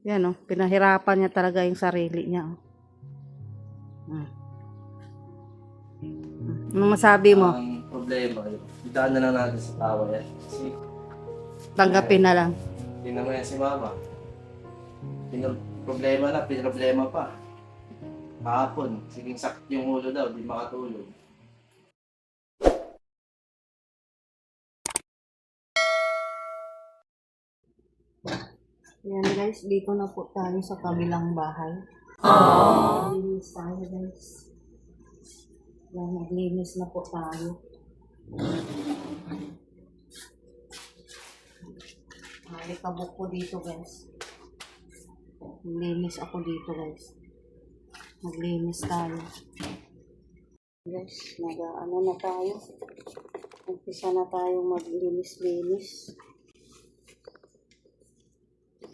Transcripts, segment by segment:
Yan oh, pinahirapan niya talaga yung sarili niya. Ano masabi mo? Ang problema, idaan na lang natin sa tawa yan. Kasi, Tanggapin na lang. hindi naman yan si mama. Problema na, problema pa. Kahapon, siging sakit yung ulo daw, di makatulog. Yan guys, dito na po tayo sa kabilang bahay. Maglinis tayo guys. Yan, maglinis na po tayo. Malikabok po dito guys. Maglinis ako dito guys. Maglinis tayo. Guys, ano na tayo. Umpisa na tayo maglinis-linis.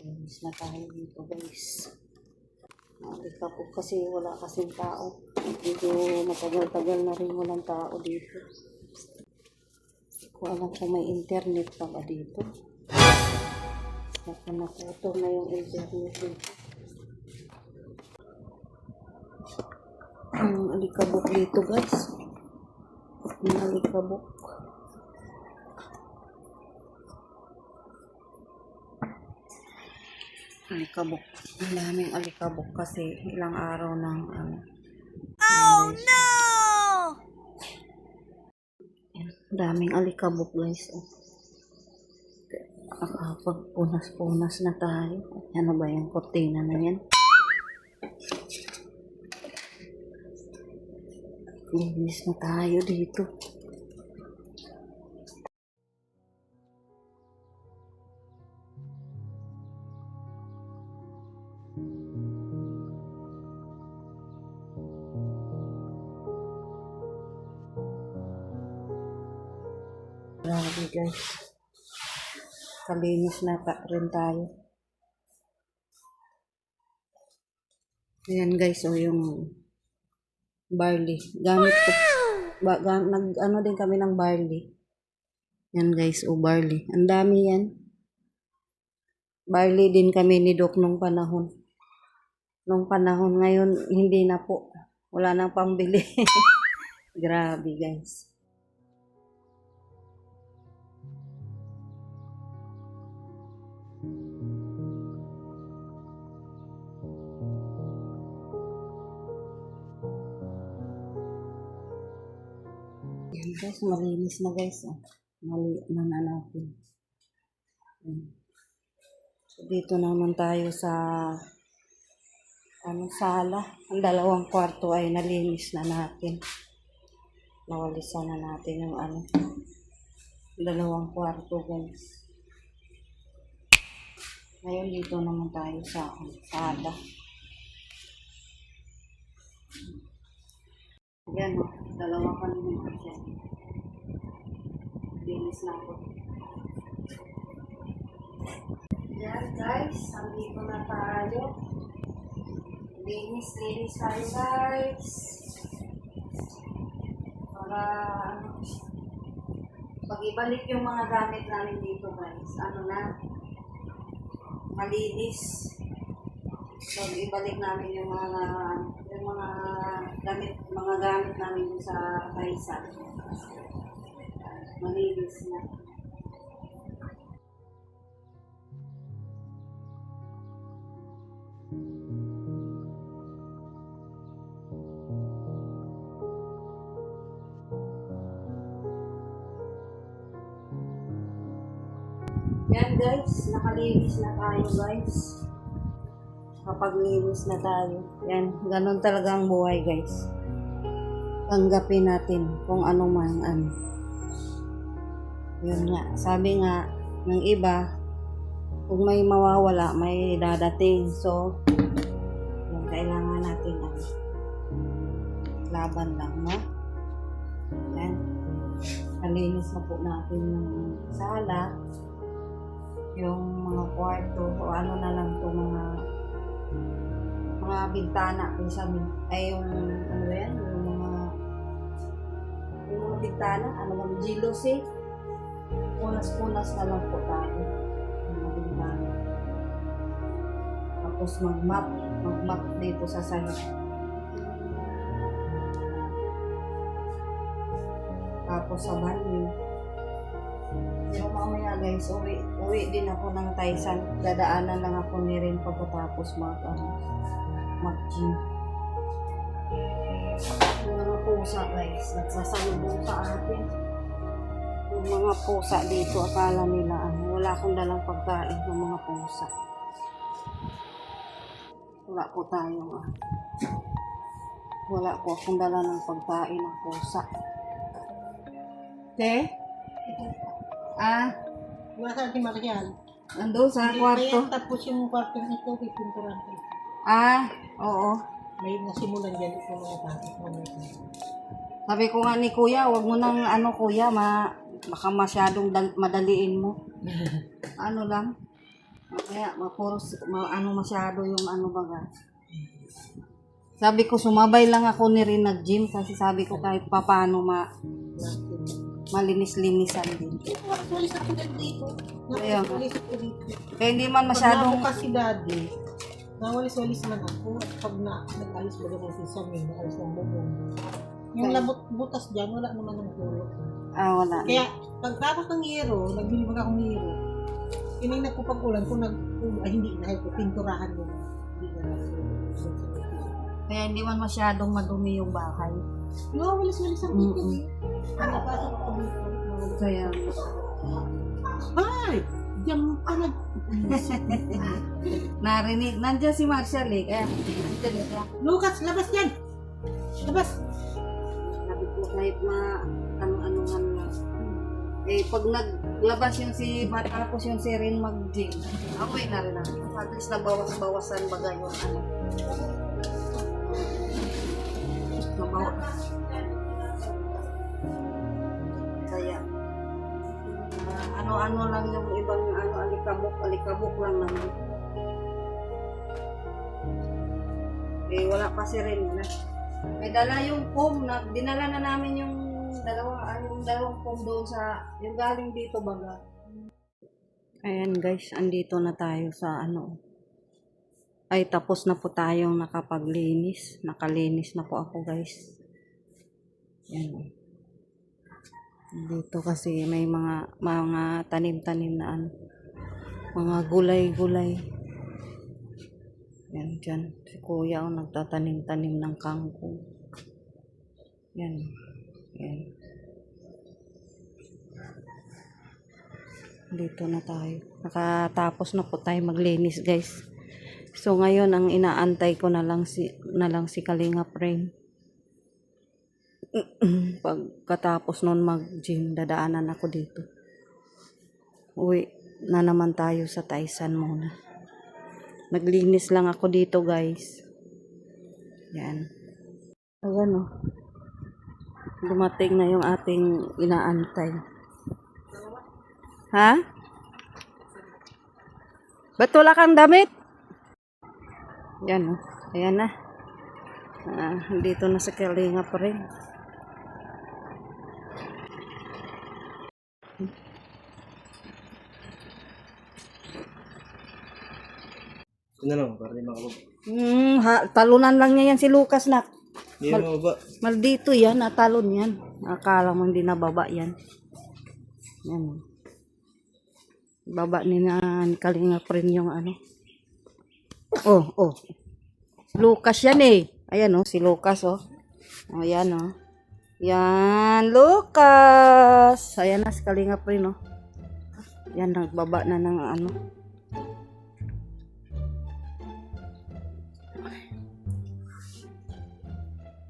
Linis na tayo dito guys. Malikabok kasi wala kasing tao. Dito matagal-tagal na rin walang tao dito. Hindi ko alam kung may internet pa ba dito. Baka nakuto na yung internet dito. Ang alikabok dito guys. Ang alikabok. Alikabok. Ang daming alikabok kasi ilang araw ng Oh no! Daming alikabok guys. Nakapagpunas-punas na tayo. Ano ba yung kortina na yan? Linis na tayo dito. Grabe guys. Kalinis na rin tayo. Ayan guys, o yung barley. Gamit ko. Ano din kami ng barley. Yan guys, o barley. Ang dami yan. Barley din kami ni Doc nung panahon. Nung panahon ngayon, hindi na po. Wala nang pambili. Grabe guys. Yan guys, malinis na guys. Maliit na natin. So, dito naman tayo sa sala. Ang dalawang kwarto ay nalinis na natin. Nawalisan na natin yung dalawang kwarto guys. Ngayon dito naman tayo sa sala. Yan o, dalawang kanina siya. Linis na ako. Yan guys, andito na tayo. Linis tayo guys. Para pag ibalik yung mga gamit namin dito guys, malinis. So ibalik namin yung mga gamit namin sa kaisa. Malinis na. Yan guys, nakalinis na tayo guys. Kapaglinis na tayo. Yan, ganun talaga ang buhay guys. Tanggapin natin kung ano man Yun nga, sabi nga ng iba, kung may mawawala, may dadating. So, yung kailangan natin laban lang, no? Yan. Nalinis na po natin yung sala, yung mga kwarto, o ano na lang ito, mga bintana, yung mga bintana, jealousy, punas-punas na lang po tayo. Mga bintana. Tapos mag-map dito sa side. Tapos sa banyo. Pero mamaya guys, uwi din ako ng Taisan. Dadaanan lang ako ni Rin pagkatapos mag-gym. Yung mga pusa guys, nagsasalubong sa atin. Yung mga pusa dito, akala nila wala akong dalang pagkain ng mga pusa. Wala po tayo wala po akong dala ng pagkain ng pusa. Te? Masa si Marian? Nandun sa kwarto. Tapos yung kwarto nito, pipinturan ko. Oo. May nasimulan dyan ito mga tapos mo. Sabi ko nga ni Kuya, wag mo nang Kuya, baka masyadong madaliin mo. Ano lang? Kaya masyado yung baga. Sabi ko sumabay lang ako ni Rin nag-gym kasi sabi ko kahit papaano malinis-linisan din. Walis ako dito. Kaya nga. Walis ako dito. Kaya hindi man masyadong... Pag kasi daddy, nawalis-walis man ako at pag nag-alis ba naman si Samir, nag-alis ng bubong. Yung Okay. labot butas dyan, wala naman ng tulog. wala. Kaya pagkatapos ng hero, nagbili ba akong hero, ininag ko pag-ulan kung hindi na ko, pinturahan mo. Hindi na Kaya hindi man masyadong madumi yung bahay. no, walis-walis ako dito. Napasok ako dito. Kaya... Ay! Diyan ka Narinig. Nandiyan si Marshall kaya... Lucas, labas yan! Labas! Sabi ko kahit ano-anuhan na. Pag naglabas tapos yung si Rin mag-gym, ako'y na rin ako. At least nabawas-bawasan baga yung Kaya, ano-ano lang yung ibang alikabok lang naman. Wala pa si Rin na. May dala yung comb na dinala na namin yung dalawang comb doon sa yung galing dito baga. Ayan guys, andito na tayo sa Ay tapos na po tayong nakapaglinis. Nakalinis na po ako guys. Yan. Dito kasi may mga tanim-tanim na mga gulay-gulay. Yan dyan. Si Kuya nagtatanim-tanim ng kangkong. Yan. Yan. Dito na tayo. Nakatapos na po tayo maglinis guys. So ngayon ang inaantay ko na lang si Kalingap Rin. Pagkatapos nun mag-gym, dadaanan ako dito. Uwi na naman tayo sa Taisan muna. Naglinis lang ako dito guys. Yan. Ayan dumating na yung ating inaantay. Ha? Ba't wala kang damit? Yan ayan na. Dito na sa Kalingap Rin. Ito na lang, para di makababa. Talunan lang niya yan si Lucas na. Hindi na mababa. Maldito yan, natalon yan. Akala mo hindi nababa yan. Yan. Baba ni na Kalingap Rin yung Oh. Lucas yan Ayan si Lucas Ayan Yan, Lucas. Ayan na si Kalingap Rin Yan, nagbaba na ng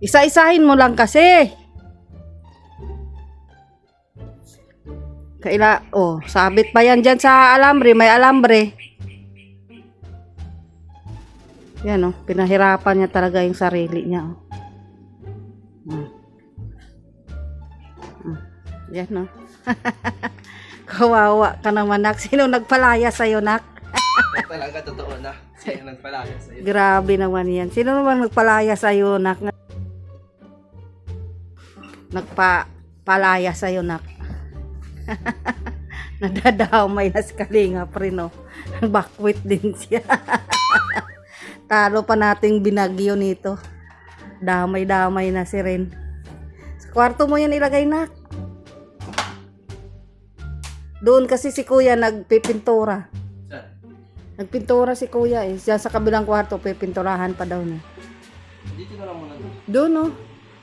Isa-isahin mo lang kasi. Sabit pa yan dyan sa alambre. May alambre. Yan pinahirapan niya talaga yung sarili niya Yan Kawawa ka naman nak. Sino nagpalaya sa'yo nak? Talaga totoo na. Sino nagpalaya sa'yo? Grabe naman yan. Sino naman nagpalaya sa'yo nak? Nagpalaya sa'yo nak. Nadadamay na si Kalingap Rin Bakwit din siya. Talo pa nating binagyo nito. Damay-damay na si Ren. Sa kwarto mo yan ilagay na. Doon kasi si kuya nagpipintura. Saan? Nagpintura si kuya eh. Diyan sa kabilang kwarto, pipinturahan pa daw niya. Dito na lang muna doon. Doon oh.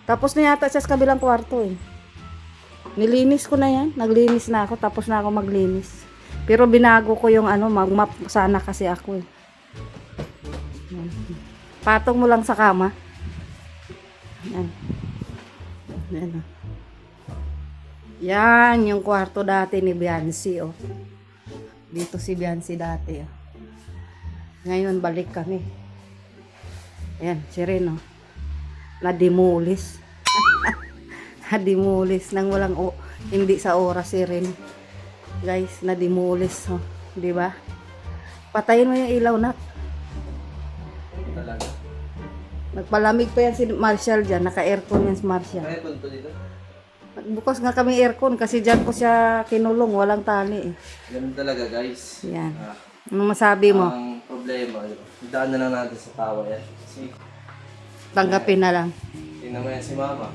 Tapos na yata siya sa kabilang kwarto eh. Nilinis ko na yan. Naglinis na ako. Tapos na ako maglinis. Pero binago ko yung mag-map sana kasi ako eh. Yan. Patong mo lang sa kama. Yan. Yan oh. Yan yung kwarto dati ni Biancy oh. Dito si Biancy dati oh. Ngayon balik kami. Yan, si Ren oh. Na-demolis. Na-demolis nang walang hindi sa oras si Ren. Guys, na-demolis oh. 'Di ba? Patayin mo yung ilaw nak. Talaga. Nagpalamig pa yan si Marshall dyan. Naka-aircon yan si Marshall. Kaya punto dito. Bukas nga kami aircon kasi dyan ko siya kinulong. Walang tali eh. Ganun talaga guys. Yan. Ah, Ano masabi mo? ang problema, daan na lang natin sa tawa yan. Kasi, Tanggapin na lang. tingnan mo yan si mama.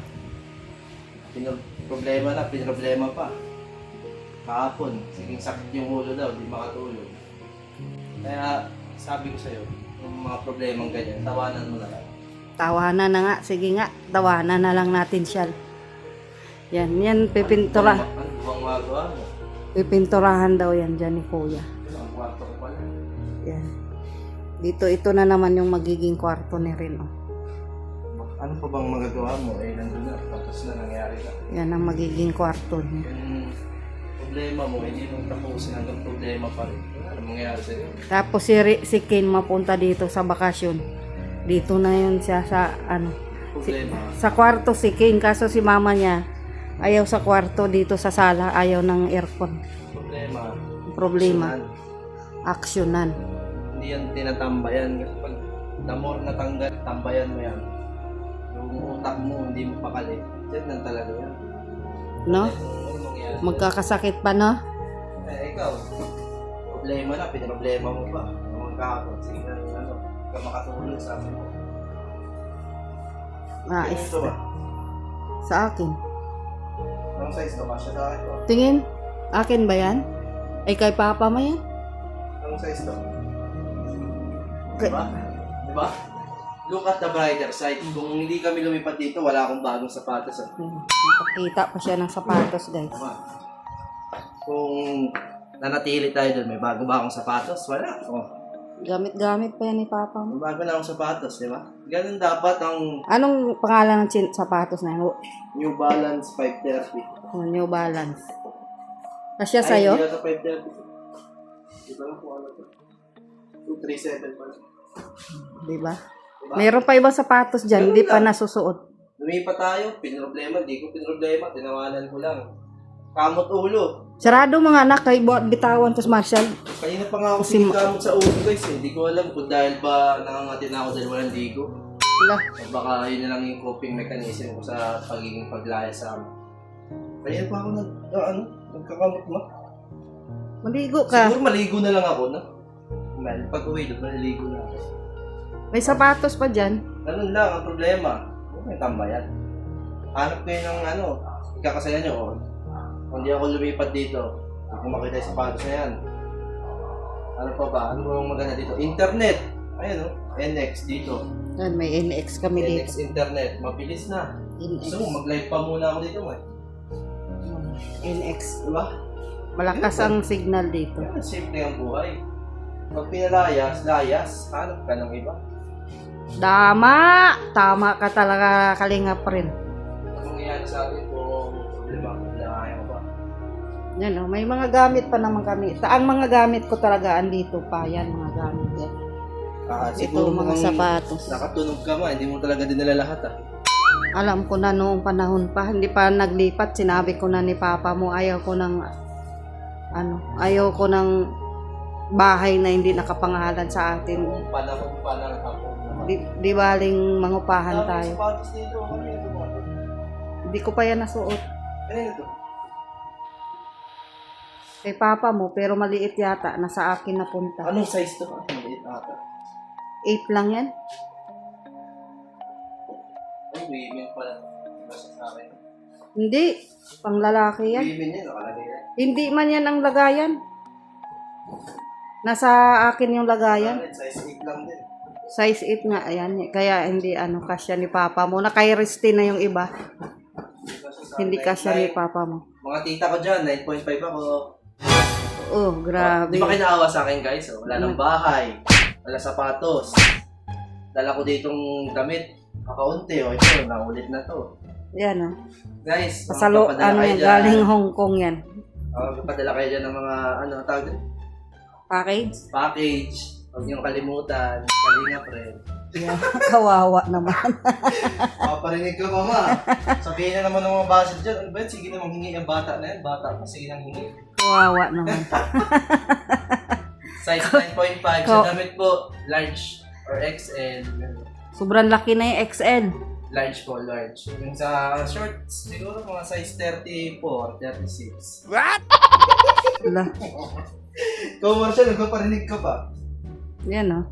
Problema na, pinroblema pa. Kahapon, siging sakit yung ulo daw, di makatulog. Kaya, sabi ko sa'yo, yung mga problemang ganyan, tawanan mo na lang. Tawanan na nga. Sige nga. Tawanan na lang natin siya. Yan. Yan. Pipintura. Ano bang magawa mo? Pipinturahan daw yan dyan ni kuya. Ang kwarto ko pala. Yan. Dito ito na naman yung magiging kwarto ni Ren. Oh. Ano pa bang magagawa mo? Eh, nandun na. Tapos na nangyari na. Yan ang magiging kwarto niya. Yung problema mo, hindi mo tapusin hanggang problema pa rin. Ano mangyayari sa'yo? Tapos si Ken mapunta dito sa bakasyon. Dito na yun siya sa Problema. sa kwarto si Ken. Kaso si mama niya ayaw sa kwarto dito sa sala. Ayaw ng aircon. Problema. Aksyonan. Hindi yan tinatambayan. Kasi pag the more natanggal, tambayan mo yan. Yung utak mo, hindi mo pakali. Yan lang talaga yan. No? Ano mangyayari? Magkakasakit pa no? Ikaw, problema na, pinaproblema mo pa. Ang kahapon, sige na, ka makatulog sa akin mo. Ito ba? Sa akin. Anong size to? Kasya sa akin to. Tingin. Akin ba yan? Ay kay papa mo yan? Anong size to? Kay- Diba? Diba? Look at the brighter side. Kung hindi kami lumipat dito, wala akong bagong sapatos. Nakita pa siya ng sapatos guys. Diba? Kung nanatili tayo doon, may bago-bagong sapatos, wala. Oh, Gamit-gamit pa yan ni papa mo. may bago na akong sapatos, di ba? Ganun dapat ang Anong pangalan ng sapatos na yun? New Balance 530. New Balance. Kasya sa'yo? Ay, hindi ata 530. Di ba lang kung ano to? 237 pala. Diba? Diba? Meron pa ibang sapatos dyan, hindi pa nasusuot. Lumipat tayo, pinroblema, di ko pinroblema, tinawanan ko lang. Kamot ulo. Sarado mga anak, kay bitawan tos Marshall. Kanina pa nga ako Kasi sinigamot sa ulo guys eh. Di ko alam kung dahil ba nangangati na ako dahil walang ligo. Wala. O baka yun na lang yung coping mechanism ko sa pagiging paglaya sa amin. Kaya pa ako nagkakamot mo. Maligo ka. Siguro maligo na lang ako, no? Man, pag uwi doon, maliligo na ako. May sapatos pa dyan. Ganun lang ang problema. Huwag may tambayan. Hanap kayo ng ikakasaya nyo. Oh. Kung di ako lumipat dito, hindi ko makita yung sapatos na yan. Ano pa ba? Ano bang maganda dito? Internet! Ayan NX dito. Yan, may NX kami dito. NX internet. Mabilis na. NX. Gusto mo, mag-live pa muna ako dito, man. NX. Diba? Malakas ang signal dito. Yan, simple ang buhay. Pag pinalayas, hanap ka ng iba. Tama ka talaga, kalingap rin. Ano mangyayari sa atin kung problema ko na ayaw ba? Yan o, may mga gamit pa naman kami. Ang mga gamit ko talaga andito pa. Yan, mga gamit yan. Ito, mga sapatos. Nakatunog ka ma, hindi mo talaga dinala lahat Alam ko na noong panahon pa, hindi pa naglipat, sinabi ko na ni Papa mo, ayaw ko ng bahay na hindi nakapangalan sa atin. Kung panahon pa ng hapon naman. Di baling mangupahan Dami tayo. sapatos dito, ano yun ito mga to? Hindi ko pa yan nasuot Ano ito? kay Papa mo, pero maliit yata, nasa akin na punta. Anong size to? Maliit ata. 8 lang yan. Ay, women pala. Basta sa akin. Hindi. Pang lalaki yan. Women yan, nakalagay yan. Hindi man yan ang lagayan. Nasa akin yung lagayan. Size 8 lang din. Size 8 nga. Ayan. Kaya hindi kasya ni papa mo. Naka-resti na yung iba. Hindi kasya ni papa mo. Mga tita ko dyan, 9.5 ako. Oh, grabe. Di ba kinaawa sa akin guys? Oh, wala ng bahay, wala sapatos. Dala ko ditong damit, kakaunti. O ito, naulit na to. Yan oh. Guys, Pasalo, magpapadala kayo yan, dyan. galing Hong Kong yan. Magpapadala kayo dyan ng mga, tawag din? Package? Package. Huwag niyong kalimutan. Kalinga, friend. Yeah, kawawa naman. Paparinig ka, mama. Sabihin na naman ng mga basit dyan. Ano ba yan? Sige na manghingi ang bata na yan. Bata pa, sige nang hingi. Kawawa naman. Size 9.5. Sa damit po, large or XL. Sobrang laki na yung XL. Large po, large. Yung sa shorts, siguro mga size 34, 36. Wala. Ikaw, Marshall, nagpaparinig ka pa. Yan oh.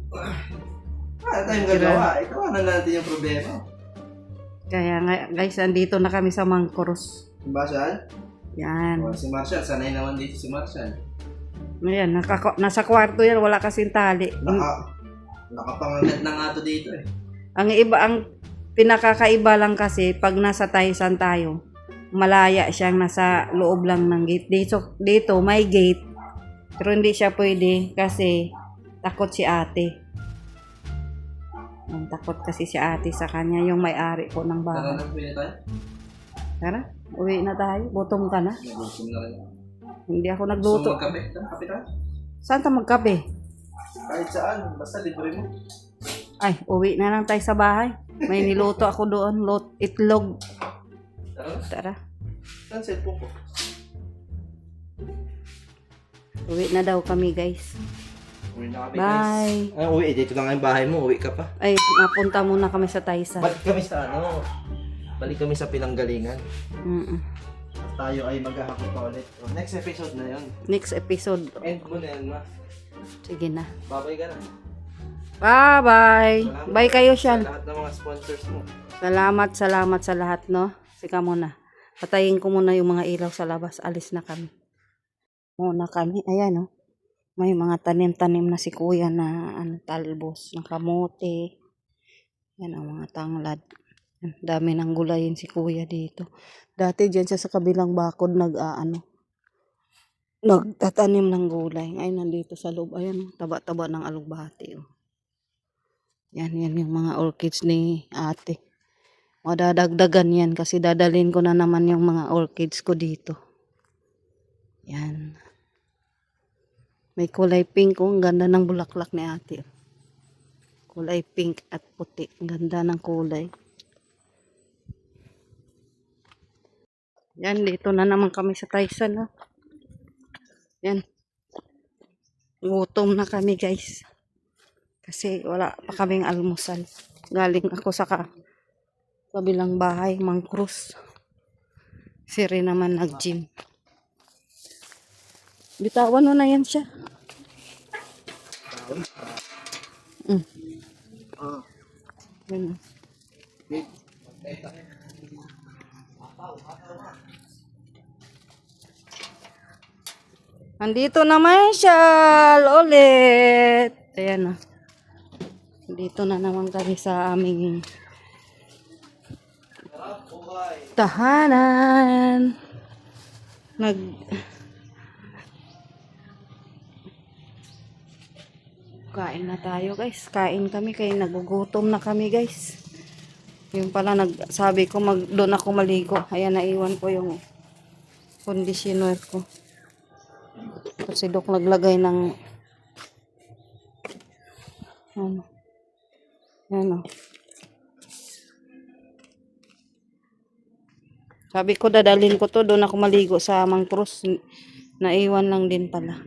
Tayong gagawa. Ikaw na natin yung problema. Kaya nga, guys, andito na kami sa Mangkuros. Marshall? Yan. Si Marshall, sanay naman dito si Marshall. Ayan, nasa kwarto yan, wala kasing tali. Nakapangagat na nga to dito eh. Ang pinakakaiba lang kasi, pag nasa Taisan tayo, malaya siyang nasa loob lang ng gate. Dito may gate, pero hindi siya pwede kasi takot si ate. Takot kasi si ate sa kanya, yung may-ari po ng Tara bahay. na, pwede tayo. Tara, uwi na tayo. Gutom ka na. Nagutom na rin. Hindi ako Gusto nagluto. mo magkape? Tara, kape tayo. Saan tayo magkape? Kahit saan, basta libre mo. Ay, uwi na lang tayo sa bahay. May niluto ako doon. Itlog. Tara, Tara, saan cellphone ko? uwi na daw kami, guys. Uwi na kami, Bye. guys. Ay, uwi. Dito na nga yung bahay mo. Uwi ka pa. Ay, napunta muna kami sa Taisan. Balik kami sa Balik kami sa pinanggalingan. Mm-mm. Tayo ay maghahakot pa ulit. Next episode na yun. Next episode. End mo na yan, ma. Sige na. Babay ka na. Bye-bye. Salamat Bye kayo, sa Sean. lahat ng mga sponsors mo. Salamat sa lahat, no? Sika muna. Patayin ko muna yung mga ilaw sa labas. Alis na kami. Muna kami. Ayan, no? May mga tanim-tanim na si kuya na talbos, na kamote. Yan ang mga tanglad. Dami ng gulayin si kuya dito. Dati dyan siya sa kabilang bakod nagtatanim ng gulay. Ay, nandito sa loob. Ayan, taba-taba ng alugbati. Oh. Yan yung mga orchids ni ate. Madadagdagan yan kasi dadalhin ko na naman yung mga orchids ko dito. Yan. May kulay pink. Oh, ang ganda ng bulaklak ni ate. Kulay pink at puti. Ang ganda ng kulay. Yan, dito na naman kami sa Taisan. Oh. Yan. Gutom na kami, guys. Kasi wala pa kaming almusal. Galing ako sa kabilang bahay, Mangkuros. Si Rin naman nag-gym. Bitawan mo na yan siya. Yan. Andito naman siya ulit. Ayan na. Dito na naman kami sa aming tahanan. Kain na tayo, guys. Kain kami kaya nagugutom na kami, guys. Yung pala sabi ko doon ako maligo. Ayan, naiwan ko yung conditioner ko. Kasi Dok naglagay ng ano. Sabi ko dadalhin ko to doon ako maligo sa Mangkuros. Naiwan lang din pala.